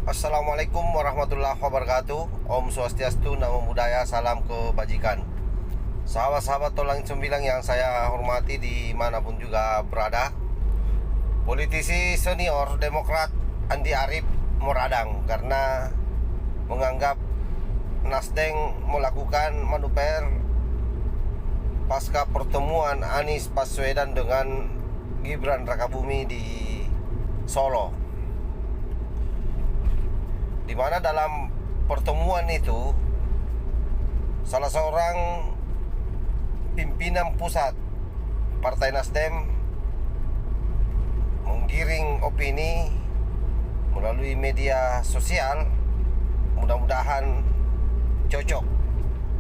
Assalamualaikum warahmatullahi wabarakatuh. Om Swastiastu, Namo Buddhaya, salam kebajikan. Sahabat-sahabat Tolang Sembilang yang saya hormati dimanapun juga berada, politisi senior Demokrat Andi Arief meradang karena menganggap Nasdem melakukan manuver pasca pertemuan Anies Baswedan dengan Gibran Rakabuming di Solo, di mana dalam pertemuan itu salah seorang pimpinan pusat Partai Nasdem menggiring opini melalui media sosial. Mudah-mudahan cocok.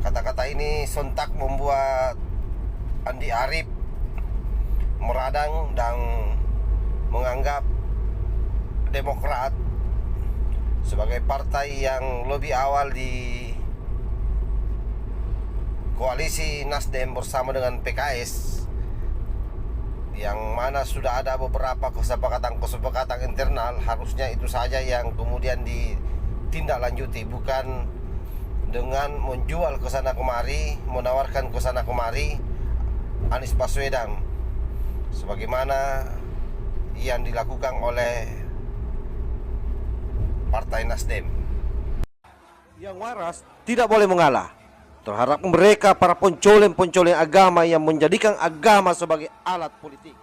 Kata-kata ini sontak membuat Andi Arief meradang dan menganggap Demokrat sebagai partai yang lebih awal di koalisi Nasdem bersama dengan PKS, yang mana sudah ada beberapa kesepakatan internal. Harusnya itu saja yang kemudian ditindaklanjuti, bukan dengan menjual ke sana kemari, menawarkan ke sana kemari Anies Baswedan sebagaimana yang dilakukan oleh Partai Nasdem. Yang waras tidak boleh mengalah terhadap mereka para pencoleng-pencoleng agama yang menjadikan agama sebagai alat politik.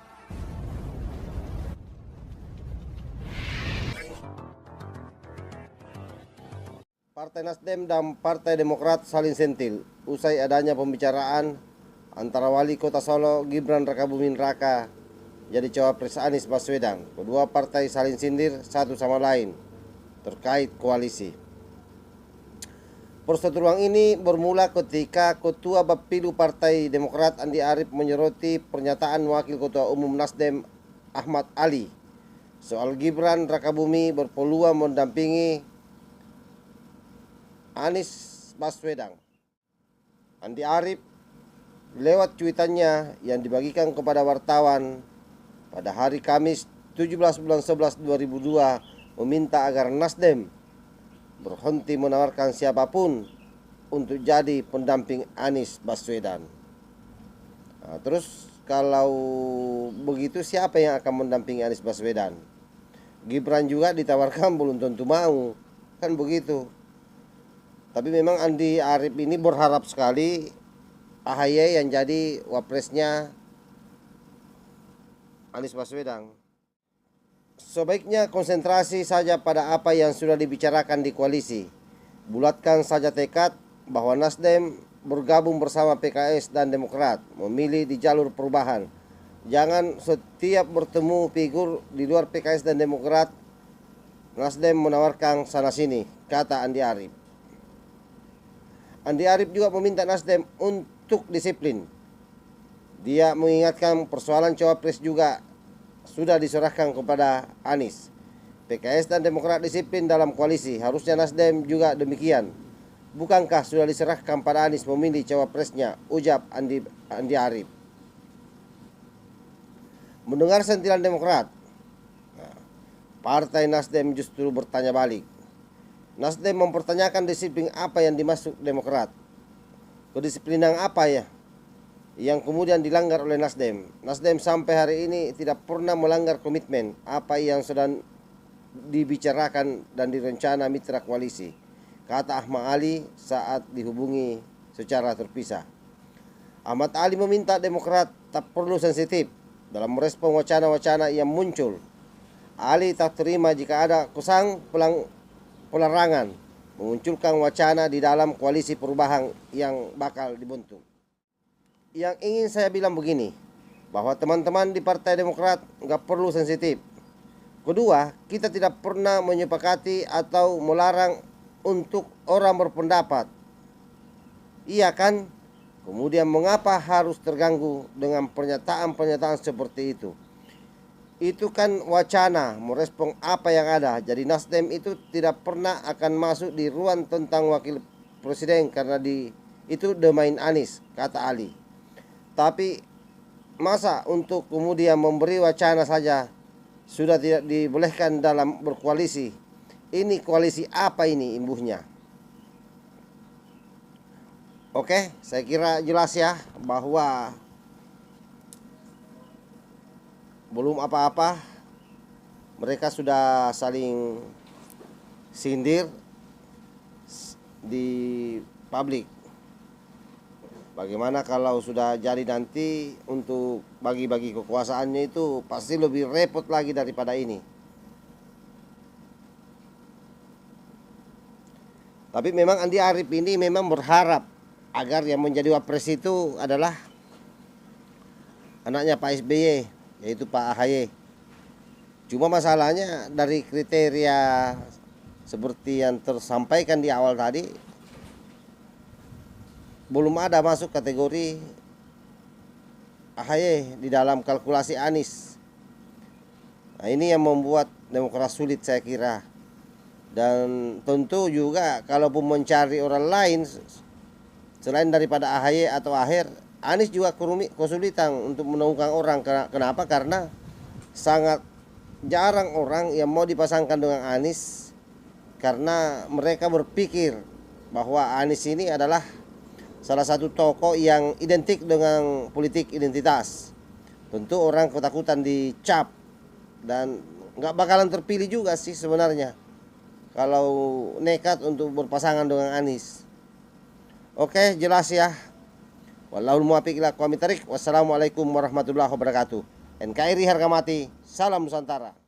Partai Nasdem dan Partai Demokrat saling sentil usai adanya pembicaraan antara Wali Kota Solo Gibran Rakabuming Raka jadi cawapres Anies Baswedan. Kedua partai saling sindir satu sama lain terkait koalisi. Perseteruan ini bermula ketika Ketua Bapilu Partai Demokrat Andi Arief menyoroti pernyataan Wakil Ketua Umum Nasdem Ahmad Ali soal Gibran Rakabuming berpeluang mendampingi Anies Baswedan. Andi Arief lewat cuitannya yang dibagikan kepada wartawan pada hari Kamis 17 bulan 11 2002 meminta agar Nasdem berhenti menawarkan siapapun untuk jadi pendamping Anies Baswedan. Nah, terus kalau begitu siapa yang akan mendampingi Anies Baswedan? Gibran juga ditawarkan belum tentu mau, kan begitu. Tapi memang Andi Arief ini berharap sekali AHY yang jadi wapresnya Anies Baswedan. Sebaiknya konsentrasi saja pada apa yang sudah dibicarakan di koalisi. Bulatkan saja tekad bahwa Nasdem bergabung bersama PKS dan Demokrat, memilih di jalur perubahan. Jangan setiap bertemu figur di luar PKS dan Demokrat, Nasdem menawarkan sana sini, kata Andi Arief. Andi Arief juga meminta Nasdem untuk disiplin. Dia mengingatkan persoalan cawapres juga sudah diserahkan kepada Anies. PKS dan Demokrat disiplin dalam koalisi, harusnya Nasdem juga demikian. Bukankah sudah diserahkan pada Anies memilih cawapresnya, ujar Andi Arief. Mendengar sentilan Demokrat, Partai Nasdem justru bertanya balik. Nasdem mempertanyakan disiplin apa yang dimaksud Demokrat. Kedisiplinan apa ya yang kemudian dilanggar oleh Nasdem? Nasdem sampai hari ini tidak pernah melanggar komitmen apa yang sedang dibicarakan dan direncana mitra koalisi, kata Ahmad Ali saat dihubungi secara terpisah. Ahmad Ali meminta Demokrat tak perlu sensitif dalam merespon wacana-wacana yang muncul. Ali tak terima jika ada kesan pelarangan memunculkan wacana di dalam koalisi perubahan yang bakal dibentuk. Yang ingin saya bilang begini, bahwa teman-teman di Partai Demokrat nggak perlu sensitif. Kedua, kita tidak pernah menyepakati atau melarang untuk orang berpendapat. Iya kan? Kemudian mengapa harus terganggu dengan pernyataan-pernyataan seperti itu? Itu kan wacana merespon apa yang ada. Jadi Nasdem itu tidak pernah akan masuk di ruang tentang wakil presiden karena itu domain Anies, kata Ali. Tapi masa untuk kemudian memberi wacana saja sudah tidak dibolehkan dalam berkoalisi? ini koalisi apa ini imbuhnya. Oke, saya kira jelas ya bahwa belum apa-apa, mereka sudah saling sindir di publik. Bagaimana kalau sudah jadi nanti untuk bagi-bagi kekuasaannya itu pasti lebih repot lagi daripada ini. Tapi memang Andi Arief ini memang berharap agar yang menjadi wapres itu adalah anaknya Pak SBY, yaitu Pak AHY. Cuma masalahnya dari kriteria seperti yang tersampaikan di awal tadi, belum ada masuk kategori AHY di dalam kalkulasi Anies. Nah, ini yang membuat Demokrat sulit saya kira. Dan tentu juga kalaupun mencari orang lain selain daripada AHY atau Aher, Anies juga kesulitan untuk menemukan orang. Kenapa? Karena sangat jarang orang yang mau dipasangkan dengan Anies, karena mereka berpikir bahwa Anies ini adalah salah satu tokoh yang identik dengan politik identitas. Tentu orang ketakutan dicap dan nggak bakalan terpilih juga sih sebenarnya kalau nekat untuk berpasangan dengan Anies. Oke, jelas ya. Wallahul muwaffiq ila aqwamit thariq. Wassalamualaikum warahmatullahi wabarakatuh. NKRI harga mati. Salam Nusantara.